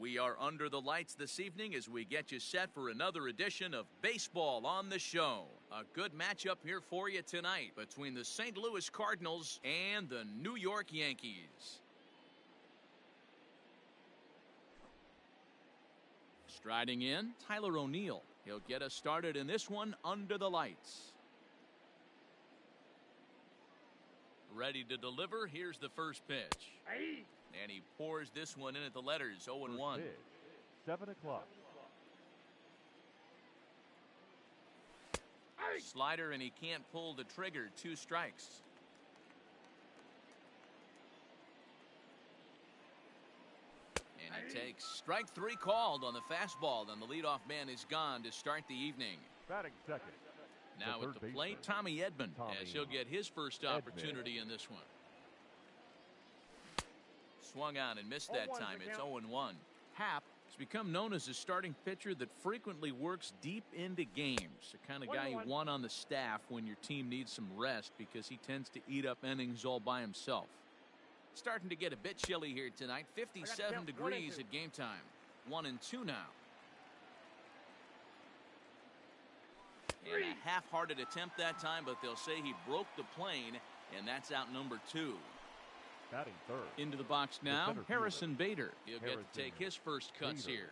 We are under the lights this evening as we get you set for another edition of Baseball on the Show. A good matchup here for you tonight between the St. Louis Cardinals and the New York Yankees. Striding in, Tyler O'Neill. He'll get us started in this one under the lights. Ready to deliver. Here's the first pitch. And he pours this one in at the letters, 0-1. 7 o'clock. Slider, and he can't pull the trigger. 2 strikes. And he takes strike 3 called on the fastball. Then the leadoff man is gone to start the evening. Batting second. Now at the plate, Tommy Edman, as he'll get his first opportunity in this one. Swung on and missed that time. It's 0-1. Happ has become known as a starting pitcher that frequently works deep into games. The kind of guy you want on the staff when your team needs some rest because he tends to eat up innings all by himself. Starting to get a bit chilly here tonight. 57 degrees at game time. 1-2 now. And a half-hearted attempt that time, but they'll say he broke the plane, and that's out number 2. Batting third. Into the box now, Harrison Bader. He'll get to take his first cuts here.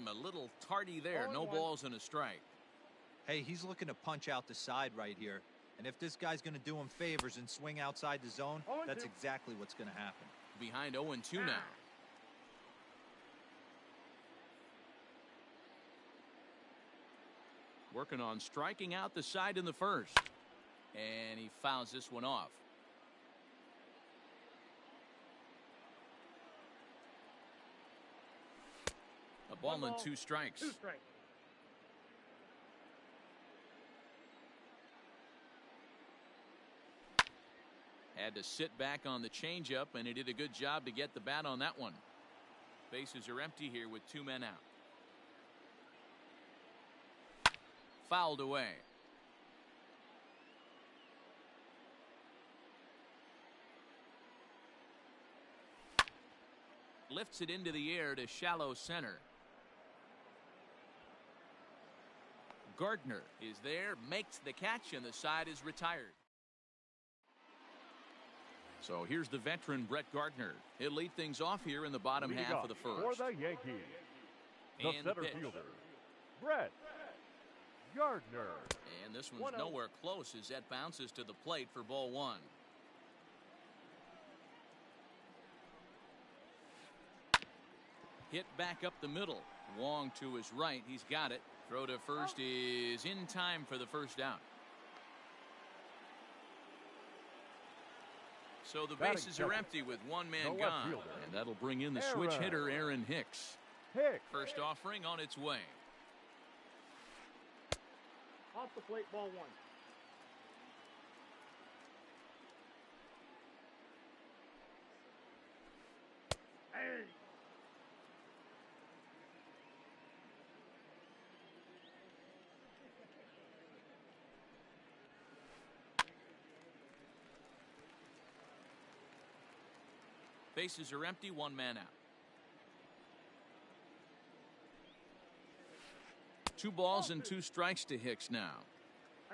A little tardy there. No balls and a strike. Hey, he's looking to punch out the side right here. And if this guy's going to do him favors and swing outside the zone, that's exactly what's going to happen. Behind 0-2 now. Working on striking out the side in the first. And he fouls this one off. A ball and 2 strikes. 2 strikes. Had to sit back on the changeup, and he did a good job to get the bat on that one. Bases are empty here with 2 men out. Fouled away. Lifts it into the air to shallow center. Gardner is there, makes the catch, and the side is retired. So here's the veteran Brett Gardner. He'll lead things off here in the bottom half of the first. For the Yankees, the and center fielder, Brett Gardner. And this one's nowhere close as that bounces to the plate for ball 1. Hit back up the middle. Wong to his right. He's got it. Throw to first is in time for the first out. So the bases are empty with 1 man gone. And that'll bring in the switch hitter, Aaron Hicks. First offering on its way. Off the plate, ball 1. Hey. Bases are empty, 1 man out. 2 balls and 2 strikes to Hicks now.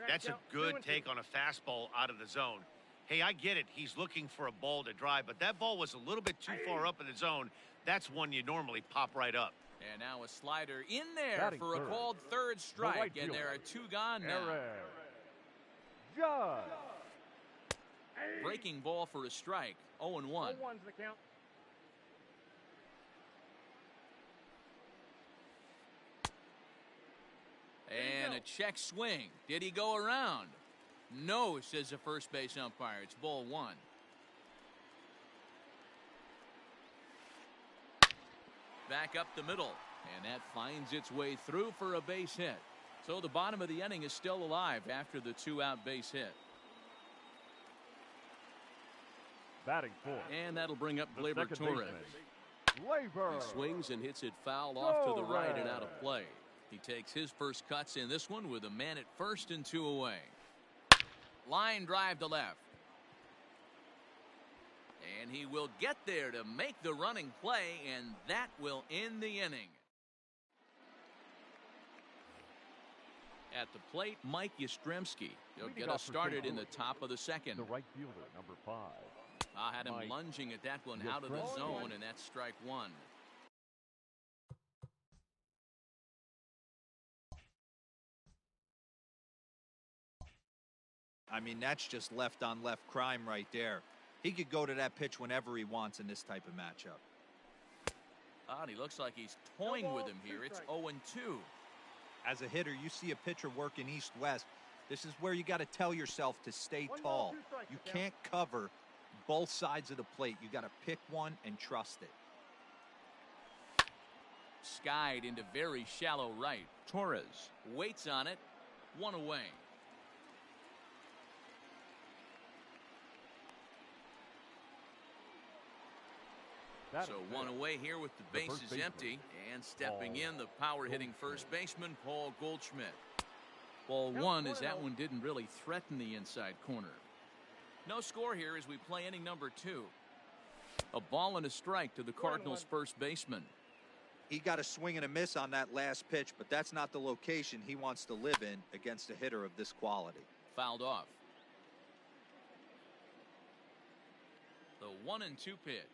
That's a good take on a fastball out of the zone. Hey, I get it. He's looking for a ball to drive, but that ball was a little bit too far up in the zone. That's one you normally pop right up. And now a slider in there for a called third strike, and there are 2 gone now. Judge. Breaking ball for a strike. 0-1. 0-1's the count. And a check swing. Did he go around? No, says the first base umpire. It's ball 1. Back up the middle. And that finds its way through for a base hit. So the bottom of the inning is still alive after the 2-out base hit. Batting 4. And that'll bring up Gleyber Torres. Gleyber. He swings and hits it foul off to the right and out of play. He takes his first cuts in this one with a man at first and 2 away. Line drive to left. And he will get there to make the running play, and that will end the inning. At the plate, Mike Yastrzemski. He'll get us started in the top of the second. The right fielder, number 5. I had him Mike lunging at that one out of the zone, and that's strike one. I mean, that's just left-on-left crime right there. He could go to that pitch whenever he wants in this type of matchup. And he looks like he's toying with him here. It's 0-2. As a hitter, you see a pitcher working east-west. This is where you got to tell yourself to stay tall. You can't cover both sides of the plate. You got to pick one and trust it. Skied into very shallow right. Torres waits on it. One away. So one away here with the bases empty. And stepping in, the power-hitting first baseman, Paul Goldschmidt. Ball one, as that one didn't really threaten the inside corner. No score here as we play inning number 2. A ball and a strike to the Cardinals' first baseman. He got a swing and a miss on that last pitch, but that's not the location he wants to live in against a hitter of this quality. Fouled off. The 1-2 pitch.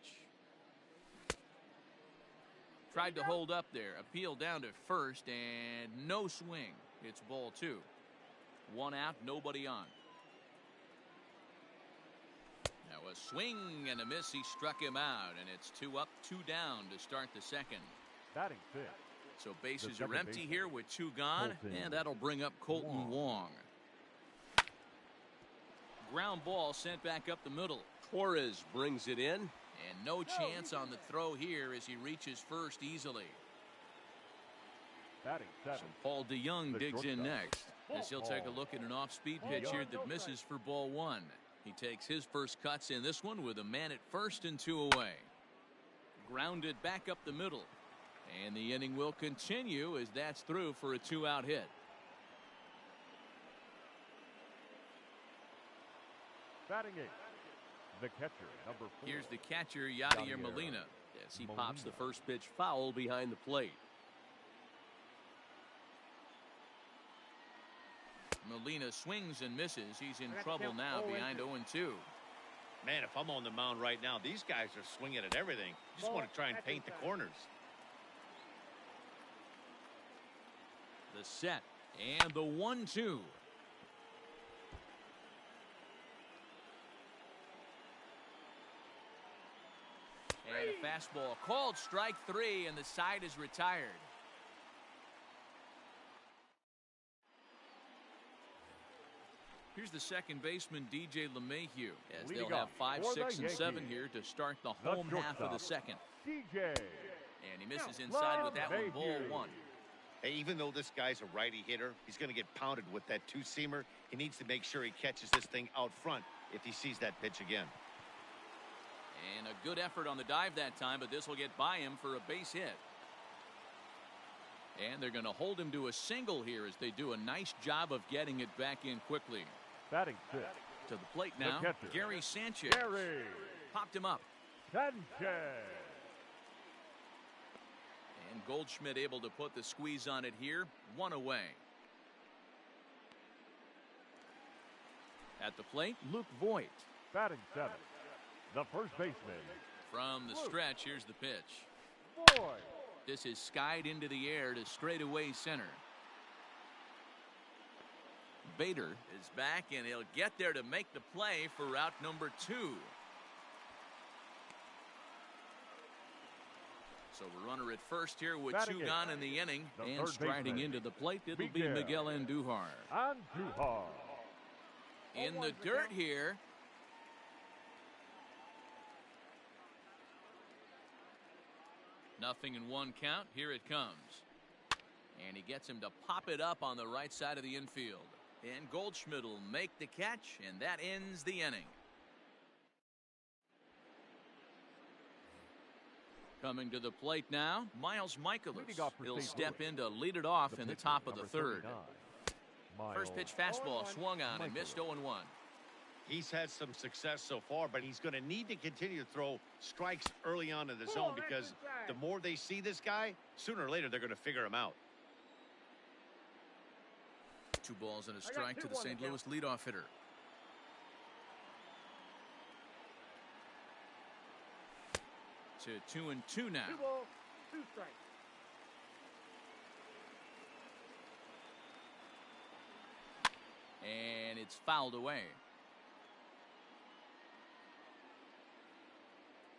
Tried to hold up there. Appeal down to first, and no swing. It's ball 2. 1 out, nobody on. Now a swing and a miss. He struck him out, and it's 2 up, 2 down to start the second. Batting 5th. So bases are empty here with 2 gone, and that'll bring up Colton Wong. Ground ball sent back up the middle. Torres brings it in. And no chance on the throw here as he reaches first easily. Batting 7th. So Paul DeYoung digs in shortstop. next as he'll take a look at an off-speed pitch here that misses for ball 1. He takes his first cuts in this one with a man at first and 2 away. Grounded back up the middle. And the inning will continue as that's through for a 2-out hit. Batting 8th. The catcher, number 4. Here's the catcher, Yadier Molina, as he pops the first pitch foul behind the plate. Molina swings and misses. He's in trouble now behind 0-2. Man, if I'm on the mound right now, these guys are swinging at everything. Just want to try and paint the corners. The set and the 1-2. And a fastball called strike 3, and the side is retired. Here's the second baseman, DJ LeMahieu, as they'll have 5, 6, and 7 here to start the home half of the second. DJ. And he misses inside with that one, ball 1. Hey, even though this guy's a righty hitter, he's going to get pounded with that 2-seamer. He needs to make sure he catches this thing out front if he sees that pitch again. And a good effort on the dive that time, but this will get by him for a base hit. And they're going to hold him to a single here as they do a nice job of getting it back in quickly. Batting 5th. To the plate now, Gary Sanchez. Gary Popped him up. Sanchez. And Goldschmidt able to put the squeeze on it here. 1 away. At the plate, Luke Voigt. Batting 7th. The first baseman. From the stretch, here's the pitch. Boy. This is skied into the air to straightaway center. Bader is back, and he'll get there to make the play for route number 2. So a runner at first here with 2 gone in the inning. And striding into the plate, it'll be Miguel Andujar. Andujar. In the dirt here. Nothing in 1 count. Here it comes. And he gets him to pop it up on the right side of the infield. And Goldschmidt will make the catch, and that ends the inning. Coming to the plate now, Miles Michaelis. He'll step in to lead it off in the top of the 3rd. First pitch fastball swung on and missed 0-1. He's had some success so far, but he's going to need to continue to throw strikes early on in the zone because the more they see this guy, sooner or later they're going to figure him out. 2 balls and a strike to the St. Louis leadoff hitter. To 2-2 now. 2 balls, 2 strikes. And it's fouled away.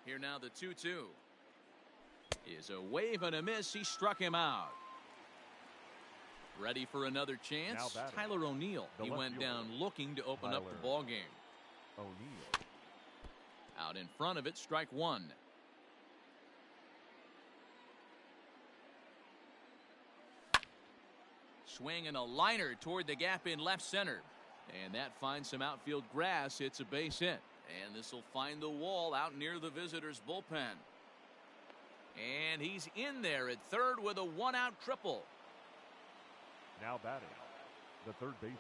Here now the 2-2. Is a wave and a miss. He struck him out. Ready for another chance. Tyler O'Neill. He went down looking to open up the ball game. O'Neill. Out in front of it, strike 1. Swing and a liner toward the gap in left center. And that finds some outfield grass. It's a base hit. And this will find the wall out near the visitors' bullpen. And he's in there at third with a 1-out triple. Now batting, the third baseman.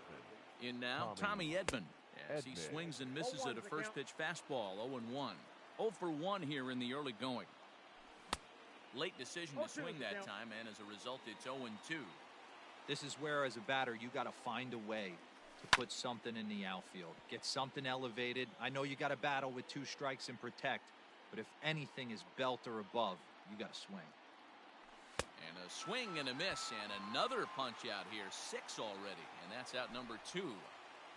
In now, Tommy Edman. As he swings and misses at a first pitch fastball, 0-1. 0 for 1 here in the early going. Late decision to swing that time, and as a result, it's 0-2. This is where, as a batter, you got to find a way to put something in the outfield. Get something elevated. I know you got to battle with 2 strikes and protect, but if anything is belt or above, you got to swing. And a swing and a miss, and another punch out here. 6 already, and that's out number 2.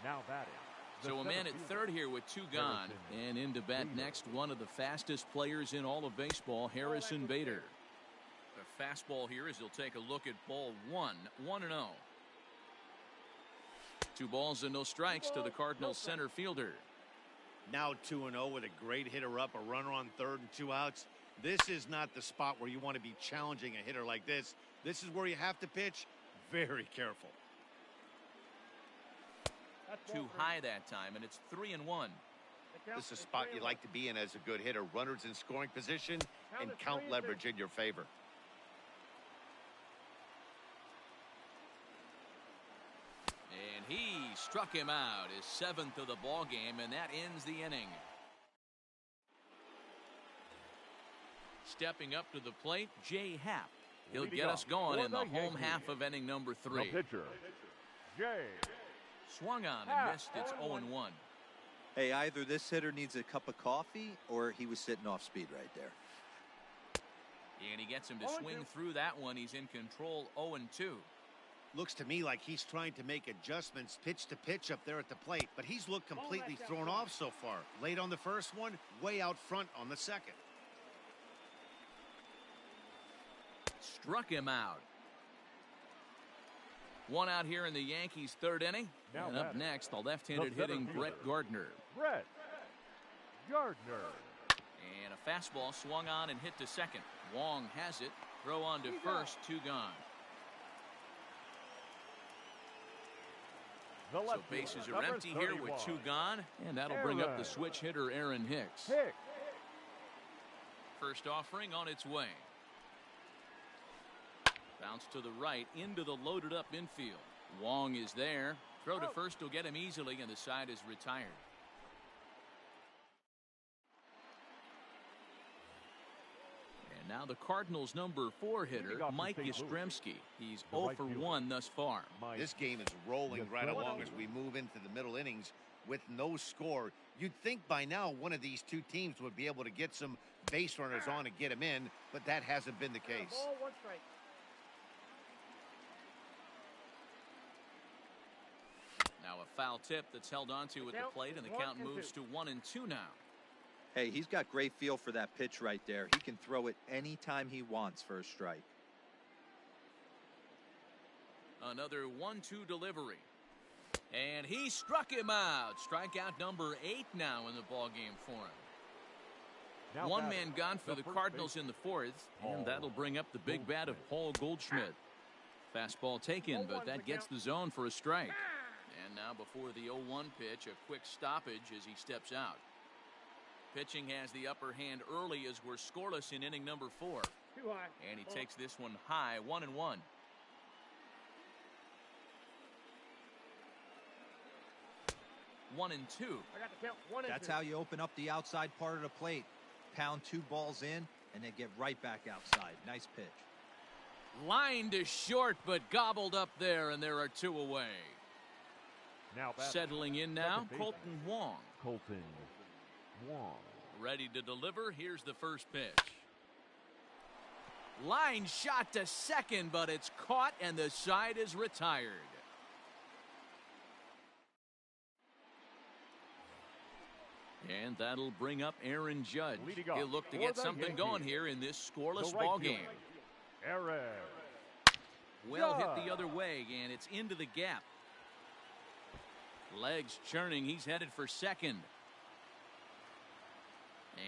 Now batting. So a man at third here with 2 gone. And in to bat next, one of the fastest players in all of baseball, Harrison Bader. A fastball here as he'll take a look at ball 1. 1-0. 2 balls and no strikes to the Cardinals center fielder. Now 2-0 with a great hitter up, a runner on third and 2 outs. This is not the spot where you want to be challenging a hitter like this. This is where you have to pitch very careful. Too high that time, and it's 3-1. This is a spot you like to be in as a good hitter. Runners in scoring position and count leverage in your favor. And he struck him out, his 7th of the ball game, and that ends the inning. Stepping up to the plate, Jay Happ. He'll get us going in the home half of inning number 3. The pitcher, Jay. Swung on and missed. It's 0-1. Hey, either this hitter needs a cup of coffee or he was sitting off speed right there. And he gets him to swing through that one. He's in control, 0-2. Looks to me like he's trying to make adjustments pitch to pitch up there at the plate, but he's looked completely thrown off so far. Late on the first one, way out front on the second. Struck him out. 1 out here in the Yankees' 3rd inning. Now and up next, the left-handed hitting Brett Gardner. Brett Gardner. And a fastball swung on and hit to second. Wong has it. Throw on to first. 2 gone. So bases are empty here with 2 gone. And that'll bring up the switch hitter Aaron Hicks. First offering on its way. Bounce to the right into the loaded up infield. Wong is there. Throw to first will get him easily, and the side is retired. And now the Cardinals' number 4 hitter, Mike Yastrzemski. He's 0 for 1 thus far. This game is rolling right along as we move into the middle innings with no score. You'd think by now one of these 2 teams would be able to get some base runners on and get them in, but that hasn't been the case. Ball, 1 strike. Now a foul tip that's held onto at the plate, and the count moves to 1-2 now. Hey, he's got great feel for that pitch right there. He can throw it anytime he wants for a strike. Another 1-2 delivery. And he struck him out. Strikeout number 8 now in the ballgame for him. Now 1 man gone for the Cardinals in the 4th, and that'll bring up the big bat of Paul Goldschmidt. Fastball taken, but that gets the zone for a strike. And now before the 0-1 pitch, a quick stoppage as he steps out. Pitching has the upper hand early as we're scoreless in inning number 4. Too high. And he takes this one high, 1-1. 1-2. I got the count. 1-2. That's how you open up the outside part of the plate. Pound 2 balls in, and then get right back outside. Nice pitch. Line to short, but gobbled up there, and there are 2 away. Now batting. Settling in now, Second baseman. Colton Wong. Colton Wong. Ready to deliver. Here's the first pitch. Line shot to second, but it's caught, and the side is retired. And that'll bring up Aaron Judge. Leading off He'll look to for get the something Yankees, going here in this scoreless the right ball fielder, game. Aaron Well hit Judge. the other way, and it's into the gap. Legs churning. He's headed for second.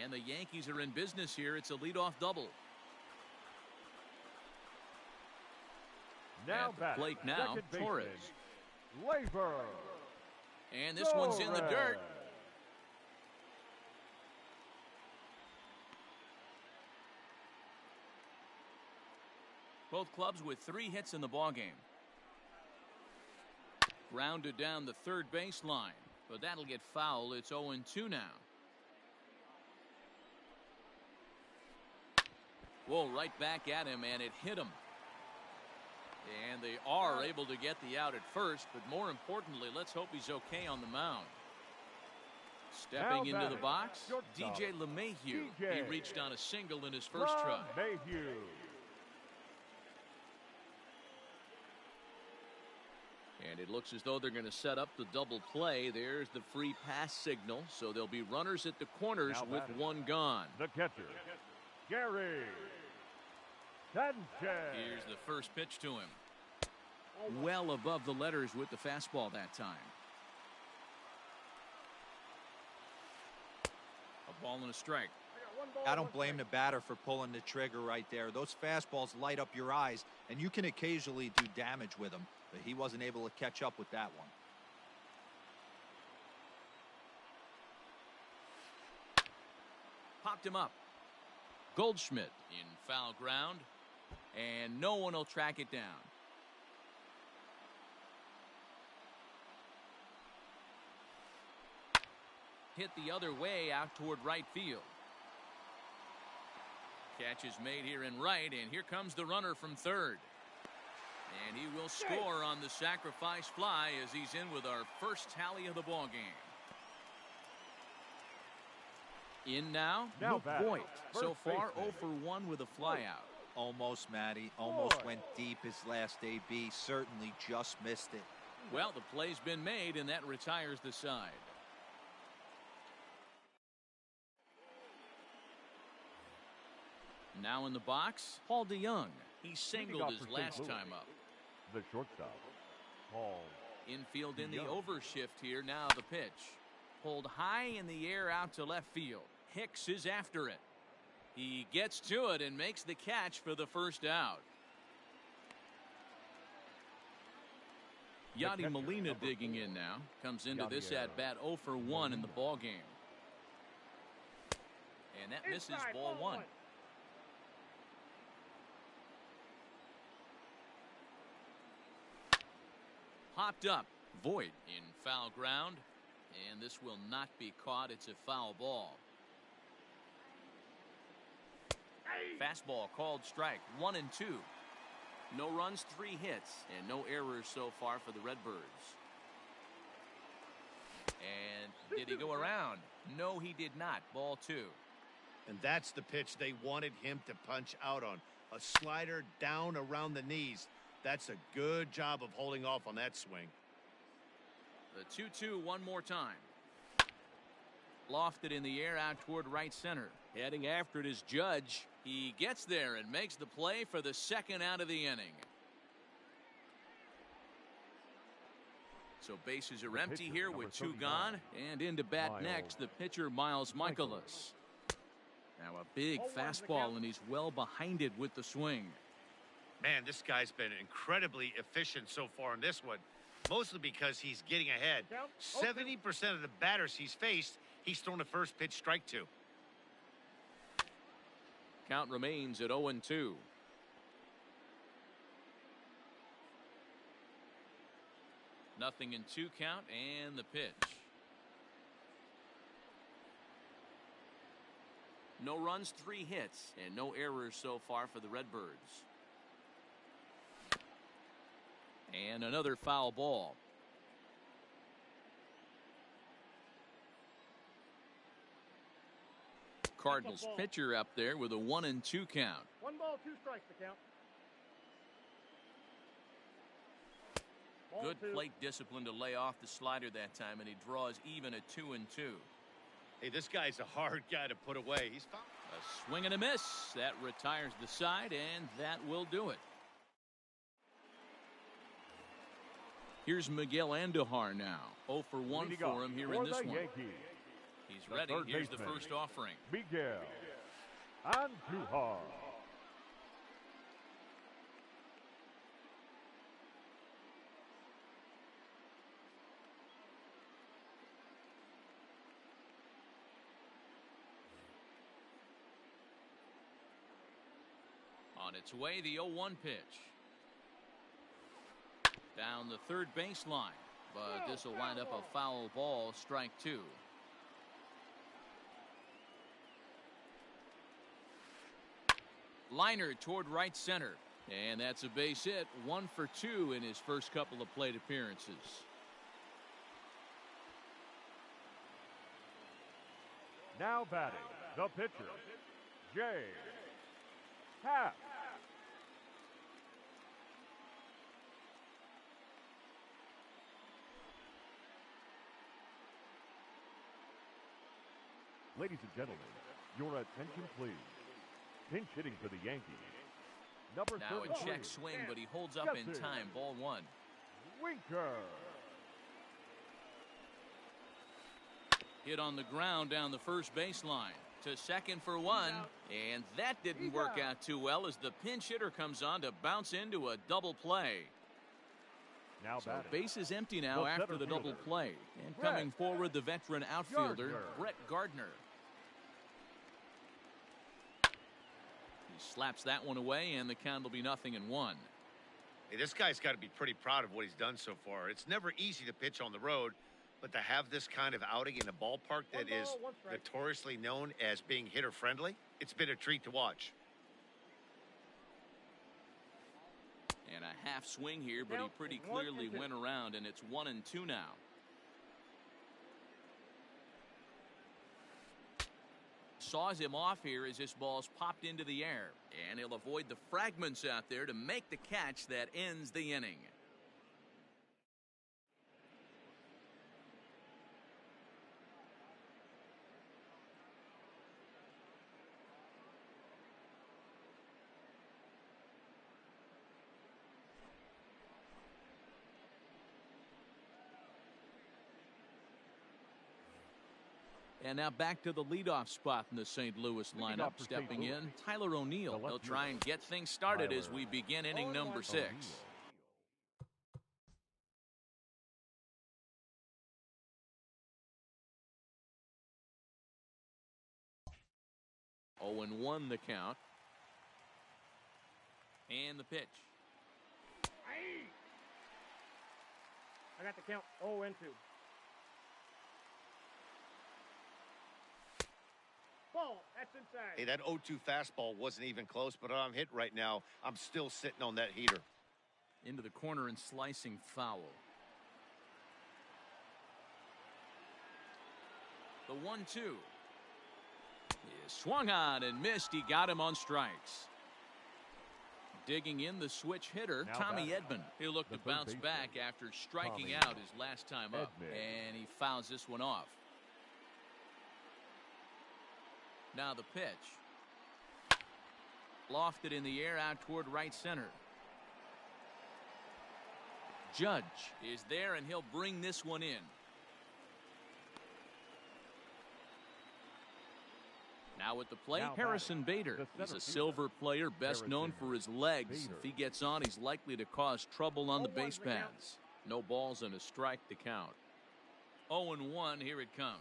And the Yankees are in business here. It's a leadoff double. Now At the batting. plate now, Second baseman, Torres. Labor. And this one's in the dirt. Both clubs with 3 hits in the ballgame. Grounded down the third baseline, but that'll get foul. It's 0-2 now. Whoa, right back at him, and it hit him. And they are able to get the out at first, but more importantly, let's hope he's okay on the mound. Stepping into the box, DJ LeMahieu. He reached on a single in his first try. Mayhew. And it looks as though they're going to set up the double play. There's the free pass signal. So there'll be runners at the corners Now with batting. 1 gone. The catcher, Gary Sanchez. Here's the first pitch to him. Well above the letters with the fastball that time. A ball and a strike. I don't blame the batter for pulling the trigger right there. Those fastballs light up your eyes, and you can occasionally do damage with them, but he wasn't able to catch up with that one. Popped him up. Goldschmidt in foul ground, and no one will track it down. Hit the other way out toward right field. Catch is made here in right, and here comes the runner from third. And he will score on the sacrifice fly as he's in with our first tally of the ball game. In now, Now Luke batting, Voigt. So first far, baseman. 0 for 1 with a flyout. Almost, Matty. Almost Boy. went deep his last AB. Certainly just missed it. Well, the play's been made, and that retires the side. Now in the box, Paul DeYoung. He singled off his for St. last Louis. time up. The shortstop, Paul. Infield in the DeYoung. overshift here. Now the pitch. Pulled high in the air out to left field. Hicks is after it. He gets to it and makes the catch for the first out. Yadi catcher, Molina number digging 4. in now. Comes into this Yadier at bat 0 for 1 in the ball game. And that misses Inside, ball 1. Popped up. Voigt in foul ground. And this will not be caught. It's a foul ball. Fastball called strike. 1-2. No runs, 3 hits, and no errors so far for the Redbirds. And did he go around? No, he did not. Ball 2. And that's the pitch they wanted him to punch out on. A slider down around the knees. That's a good job of holding off on that swing. The 2-2 one more time. Lofted in the air out toward right center. Heading after it is Judge. He gets there and makes the play for the second out of the inning. So bases are empty here with 2 gone. And into bat next, the pitcher Miles Michaelis. Now a big fastball, and he's well behind it with the swing. Man, this guy's been incredibly efficient so far in this one. Mostly because he's getting ahead. 70% of the batters he's faced, he's thrown a first pitch strike to. Count remains at 0-2. Nothing in 2 count, and the pitch. No runs, 3 hits, and no errors so far for the Redbirds. And another foul ball. Cardinals pitcher up there with a 1-2 count. 1 ball, 2 strikes to count. Good plate discipline to lay off the slider that time, and he draws even at 2-2. Hey, this guy's a hard guy to put away. He's found a swing and a miss. That retires the side, and that will do it. Here's Miguel Andujar now. 0 for 1 for him here in this one. He's ready. Here's the first offering. Miguel Andujar. On its way, the 0-1 pitch. Down the third baseline, but this will wind up a foul ball, strike 2. Liner toward right center, and that's a base hit. 1 for 2 in his first couple of plate appearances. Now batting, the pitcher, Jay Happ. Ladies and gentlemen, your attention please. Pinch hitting for the Yankees. Number now a 33. check swing, but he holds up in time. Ball 1. Winker. Hit on the ground down the first baseline. To second for 1, and that didn't work out too well as the pinch hitter comes on to bounce into a double play. Now so base is empty now after the double play. And Brett coming forward, the veteran outfielder, Brett Gardner. He slaps that one away, and the count will be 0-1. Hey, this guy's got to be pretty proud of what he's done so far. It's never easy to pitch on the road, but to have this kind of outing in a ballpark that is notoriously known as being hitter-friendly, it's been a treat to watch. And a half swing here, but he pretty clearly went around, and it's 1-2 now. Saws him off here as this ball's popped into the air, and he'll avoid the fragments out there to make the catch that ends the inning. And now back to the leadoff spot in the St. Louis lineup. Stepping in, Tyler O'Neill. He'll try and get things started as we begin inning number 6. Oh, 0-1 the count. And the pitch. I got the count 0-2. Ball, that's inside. Hey, that 0-2 fastball wasn't even close, but I'm hit right now. I'm still sitting on that heater. Into the corner and slicing foul. The 1-2 is swung on and missed. He got him on strikes. Digging in the switch hitter, now Tommy back. Edman. He'll look to bounce back after striking Tommy out his last time up. Edman. And he fouls this one off. Now the pitch. Lofted in the air out toward right center. Judge is there, and he'll bring this one in. Now at the plate, Now Harrison Bader. He's a silver player, best known for his legs. If he gets on, he's likely to cause trouble on the base paths. No balls and a strike to count. 0-1, here it comes.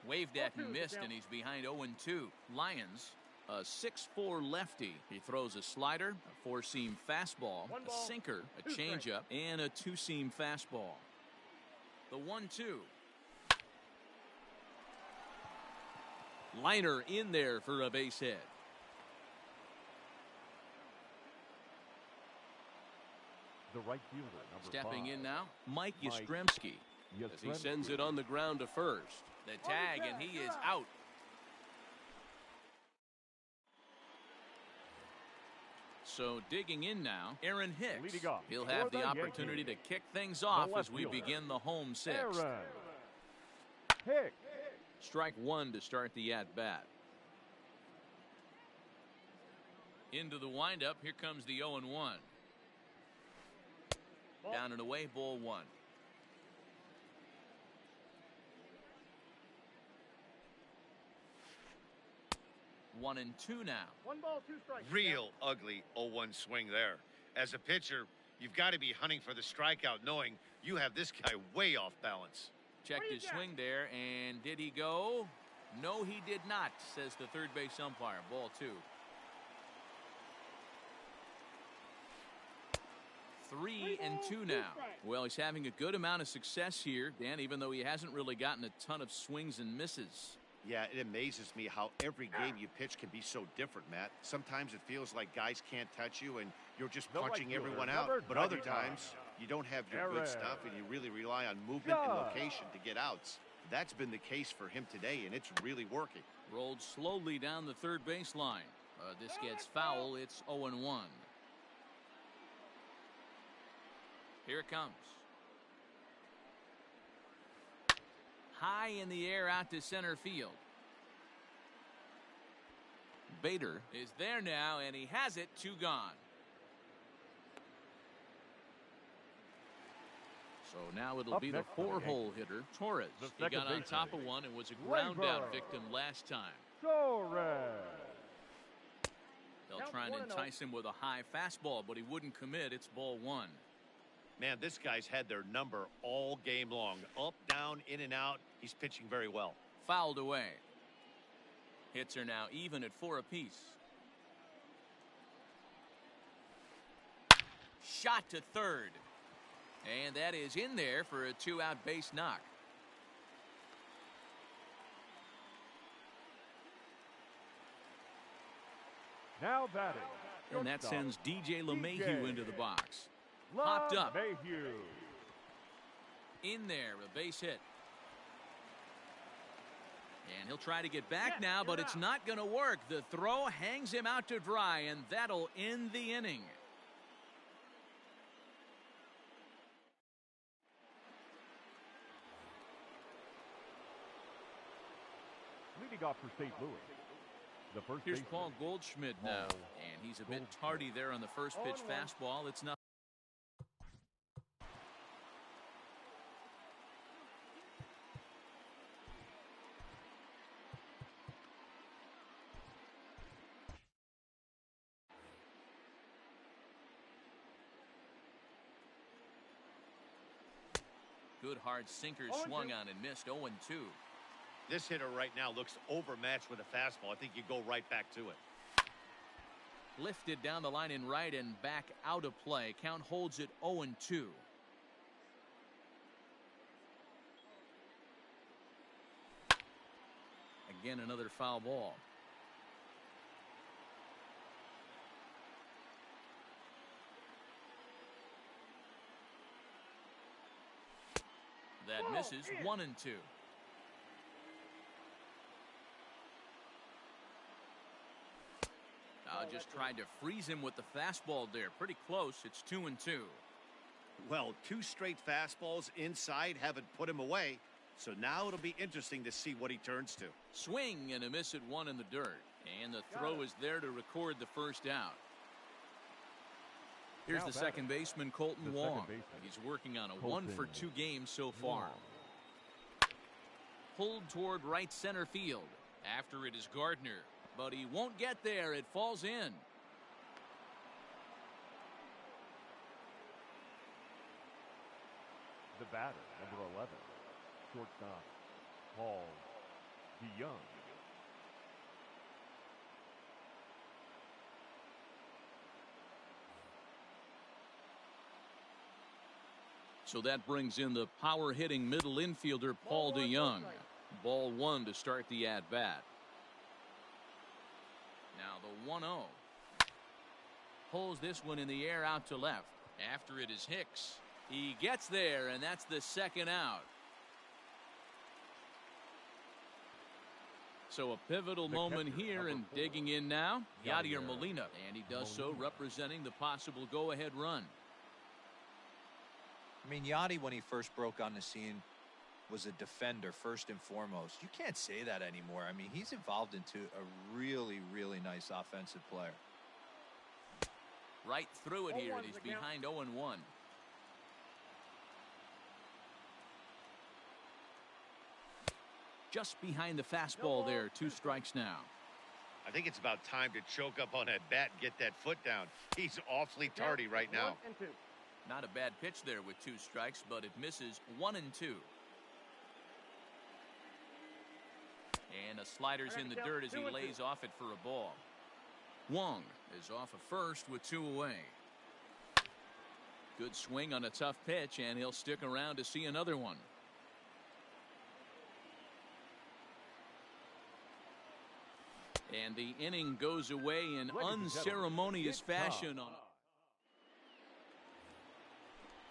Waved at and missed, and he's behind 0-2. Lions, a 6'4" lefty. He throws a slider, a 4-seam fastball, a sinker, a changeup, and a 2-seam fastball. The 1-2. Liner in there for a base hit. The right fielder, number Stepping 5. in now, Mike Yastrzemski. As he sends it on the ground to first. The tag, and he is out. So digging in now, Aaron Hicks. Leading off He'll for have the the opportunity to Yankees, kick things off left as we fielder, begin the home sixth. Aaron Hicks. Strike one to start the at-bat. Into the windup, here comes the 0-1. Down and away, ball one. One and two now. 1 ball, 2 strikes. Real ugly 0-1 swing there. As a pitcher, you've got to be hunting for the strikeout, knowing you have this guy way off balance. Checked his swing there, and did he go? No, he did not, says the third base umpire. Ball two. 3-2 now. Well, he's having a good amount of success here, Dan, even though he hasn't really gotten a ton of swings and misses. Yeah, it amazes me how every game you pitch can be so different, Matt. Sometimes it feels like guys can't touch you and you're just punching everyone out. But other times, you don't have your good stuff and you really rely on movement and location to get outs. That's been the case for him today, and it's really working. Rolled slowly down the third baseline. This gets foul. It's 0-1. Here it comes. High in the air out to center field. Bader is there now, and he has it. 2 gone. So now it'll be the 4-hole hitter, Torres. He got on top of one and was a ground out victim last time. Torres. They'll try and entice him with a high fastball, but he wouldn't commit. It's ball one. Man, this guy's had their number all game long. Up, down, in and out. He's pitching very well. Fouled away. Hits are now even at 4 apiece. Shot to third. And that is in there for a 2-out base knock. Now batting. And that sends DJ LeMahieu into the box. LeMahieu. Popped up. In there, a base hit. And he'll try to get back now, but it's not going to work. The throw hangs him out to dry, and that'll end the inning. Leading off for St. Louis. The first Here's baseman, Paul Goldschmidt now, and he's a bit tardy there on the first pitch fastball. It's not. Good hard sinker swung on and missed. 0-2. This hitter right now looks overmatched with a fastball. I think you go right back to it. Lifted down the line in right and back out of play. Count holds it 0-2. Again, another foul ball. That misses. 1-2. Just tried to freeze him with the fastball there. Pretty close. It's 2-2. Well, 2 straight fastballs inside haven't put him away. So now it'll be interesting to see what he turns to. Swing and a miss at 1 in the dirt. And the throw is there to record the first out. Here's the second baseman, Colton Wong. He's working on a 1-for-2 game so far. Pulled toward right center field. After it is Gardner. But he won't get there. It falls in. The batter, number 11, shortstop, Paul DeYoung. So that brings in the power hitting middle infielder, Paul DeYoung. Ball 1 to start the at bat. The 1-0. Pulls this one in the air out to left. After it is Hicks. He gets there, and that's the second out. So a pivotal moment here, and digging in now, Yadier Molina. And he does so representing the possible go-ahead run. I mean, Yadi, when he first broke on the scene, was a defender first and foremost. You can't say that anymore. I mean, he's evolved into a really, really nice offensive player. Right through it here, and he's behind 0-1. Just behind the fastball there, 2 strikes now. I think it's about time to choke up on that bat and get that foot down. He's awfully tardy right now. 1-2. Not a bad pitch there with 2 strikes, but it misses 1-2. And a slider's in the dirt as he lays off it for a ball. Wong is off of first with 2 away. Good swing on a tough pitch, and he'll stick around to see another one. And the inning goes away in unceremonious fashion.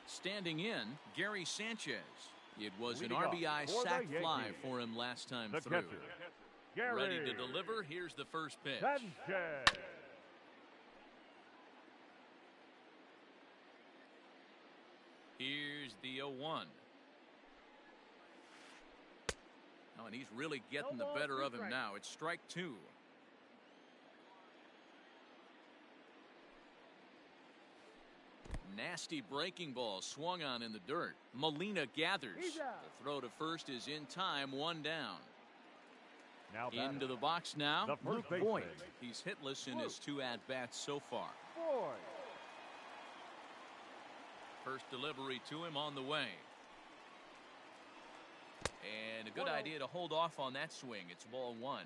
Standing in, Gary Sanchez. It was an RBI sac fly for him last time through. Ready to deliver. Here's the first pitch. Sanchez. Here's the 0-1. Oh, and he's really getting the better of him now. It's strike 2. Nasty breaking ball swung on in the dirt. Molina gathers. The throw to first is in time, 1 down. Now into the box now, Luke baseman. Boyd. He's hitless in his 2 at-bats so far. Boyd. First delivery to him on the way. And a good idea to hold off on that swing. It's ball 1.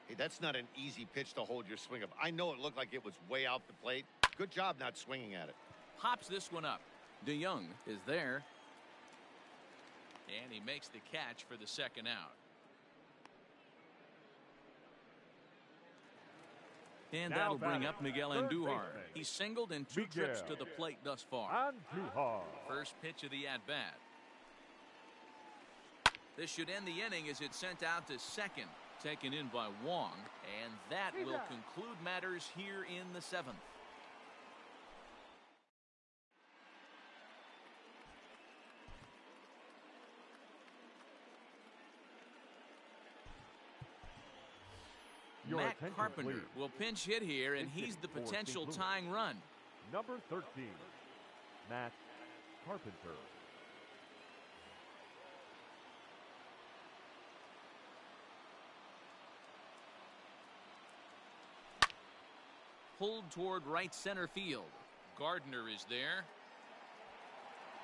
Hey, that's not an easy pitch to hold your swing of. I know it looked like it was way out the plate. Good job not swinging at it. Pops this one up. DeYoung is there. And he makes the catch for the second out. And Now that'll bring up Miguel Andujar. baseman. He's singled in 2 trips to the plate thus far. Andujar. First pitch of the at-bat. This should end the inning as it's sent out to second. Taken in by Wong. And that will conclude matters here in the 7th. Matt Carpenter will pinch hit here, and he's the potential tying run. Number 13, Matt Carpenter. Pulled toward right center field. Gardner is there.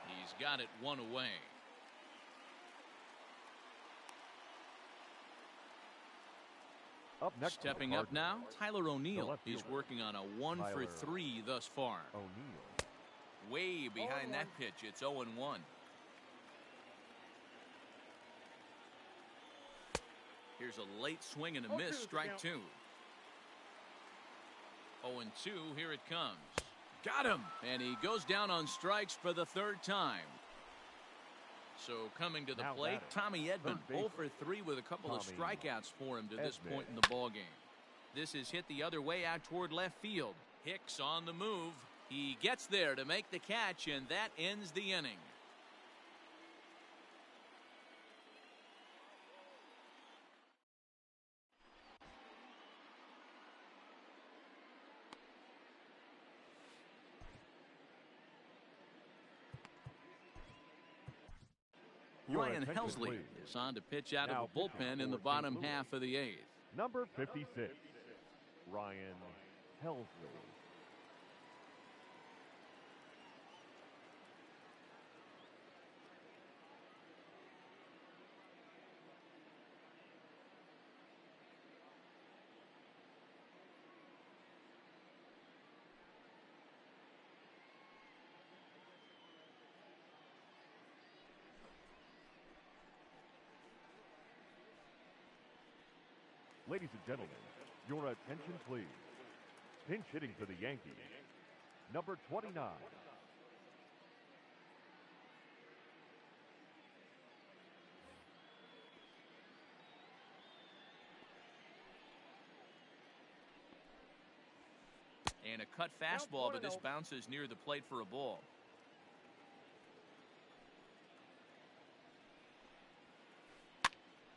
He's got it 1 away. Up next, Stepping up now, Tyler O'Neill. He's working on a 1 for 3 thus far. O'Neill. Way behind that pitch. It's 0-1. Here's a late swing and a miss. Strike 2. 0-2. Here it comes. Got him. And he goes down on strikes for the 3rd time. So coming to the plate, Tommy Edman, 0 for 3 with a couple of strikeouts for him to this point in the ballgame. This is hit the other way out toward left field. Hicks on the move. He gets there to make the catch, and that ends the inning. Ryan Helsley is on to pitch out of the bullpen in the bottom half of the 8th. Number 56, Ryan Helsley. Ladies and gentlemen, your attention please. Pinch hitting for the Yankees, number 29. And a cut fastball, but this bounces near the plate for a ball.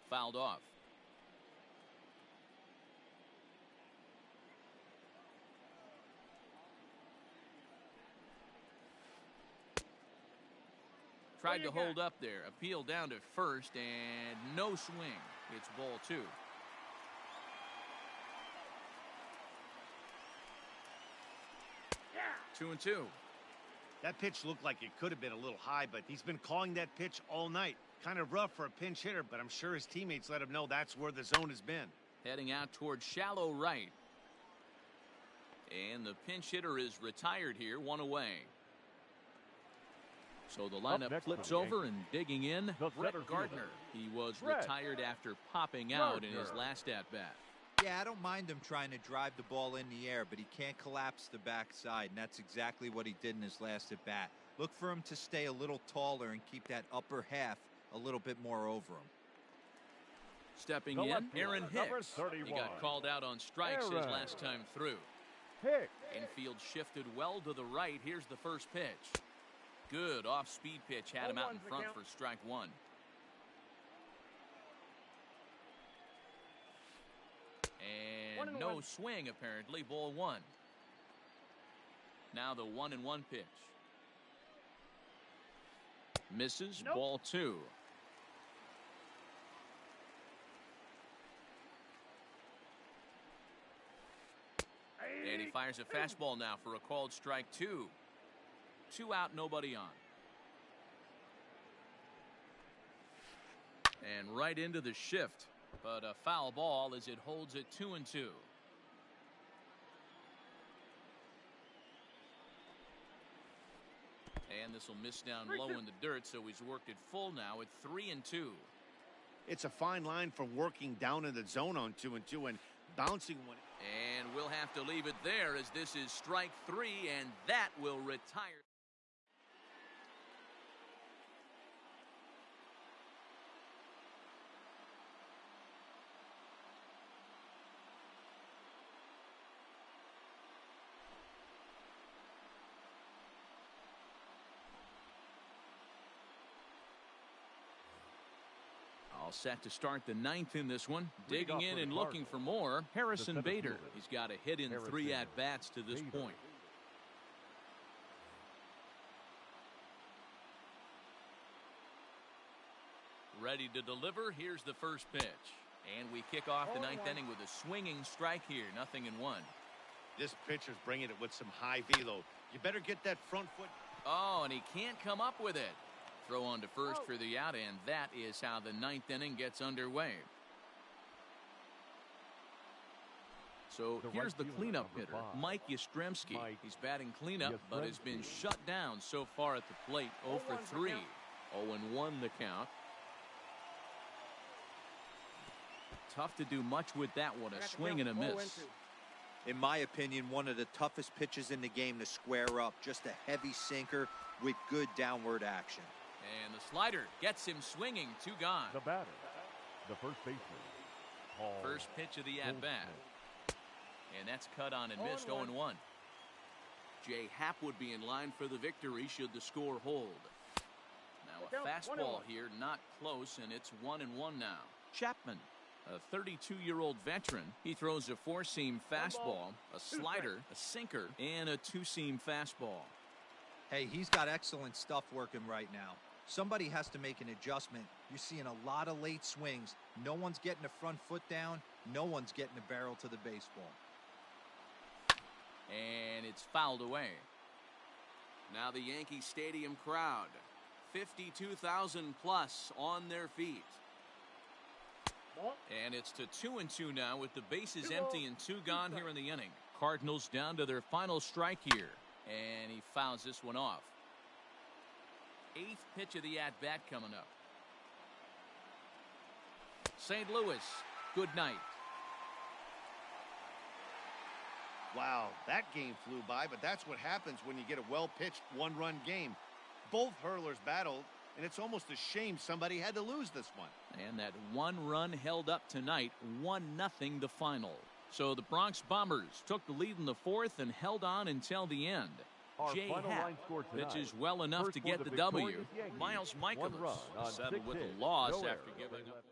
Fouled off. Tried to hold up there. Appeal down to first, and no swing. It's ball 2. Yeah. 2-2. That pitch looked like it could have been a little high, but he's been calling that pitch all night. Kind of rough for a pinch hitter, but I'm sure his teammates let him know that's where the zone has been. Heading out towards shallow right. And the pinch hitter is retired here, 1 away. So the lineup flips over and digging in, Brett Gardner. He was retired after popping out in his last at-bat. Yeah, I don't mind him trying to drive the ball in the air, but he can't collapse the backside, and that's exactly what he did in his last at-bat. Look for him to stay a little taller and keep that upper half a little bit more over him. Stepping in, Aaron Hicks. He got called out on strikes his last time through. Infield shifted well to the right. Here's the first pitch. Good off-speed pitch had him out in front for strike 1. And no swing, apparently. Ball 1. Now the 1-1 pitch. Misses. Ball 2. And he fires a fastball now for a called strike 2. 2 out, nobody on. And right into the shift. But a foul ball as it holds it 2-2. And this will miss down low in the dirt, so he's worked it full now at 3-2. It's a fine line for working down in the zone on 2-2 and bouncing one. And we'll have to leave it there as this is strike 3, and that will retire. All set to start the 9th in this one. Digging in and looking for more, Harrison Bader. He's got a hit in 3 at-bats to this point. Ready to deliver. Here's the first pitch. And we kick off the 9th inning with a swinging strike here. 0-1. This pitcher's bringing it with some high velo. You better get that front foot. Oh, and he can't come up with it. Throw on to first for the out, and that is how the 9th inning gets underway. So here's the cleanup hitter, Mike Yastrzemski. He's batting cleanup, but has been shut down so far at the plate. 0 for 3. 0-1 the count. Tough to do much with that one. A swing and a miss. In my opinion, one of the toughest pitches in the game to square up. Just a heavy sinker with good downward action. And the slider gets him swinging. 2 gone. The batter, the first baseman. First pitch of the at-bat. And that's cut on and missed. 0-1. Jay Happ would be in line for the victory should the score hold. Now a fastball here, not close, and it's 1-1 now. Chapman, a 32-year-old veteran. He throws a 4-seam fastball, a slider, a sinker, and a 2-seam fastball. Hey, he's got excellent stuff working right now. Somebody has to make an adjustment. You're seeing a lot of late swings. No one's getting the front foot down. No one's getting the barrel to the baseball. And it's fouled away. Now the Yankee Stadium crowd. 52,000 plus on their feet. And it's to 2-2 now with the bases empty and 2 gone here in the inning. Cardinals down to their final strike here. And he fouls this one off. 8th pitch of the at-bat coming up. St. Louis, good night. Wow, that game flew by, but that's what happens when you get a well-pitched one-run game. Both hurlers battled, and it's almost a shame somebody had to lose this one. And that one run held up tonight, 1-0 the final. So the Bronx Bombers took the lead in the fourth and held on until the end. Jay Happ pitches well enough to get the W. Miles Michaelis settled with a loss after giving up.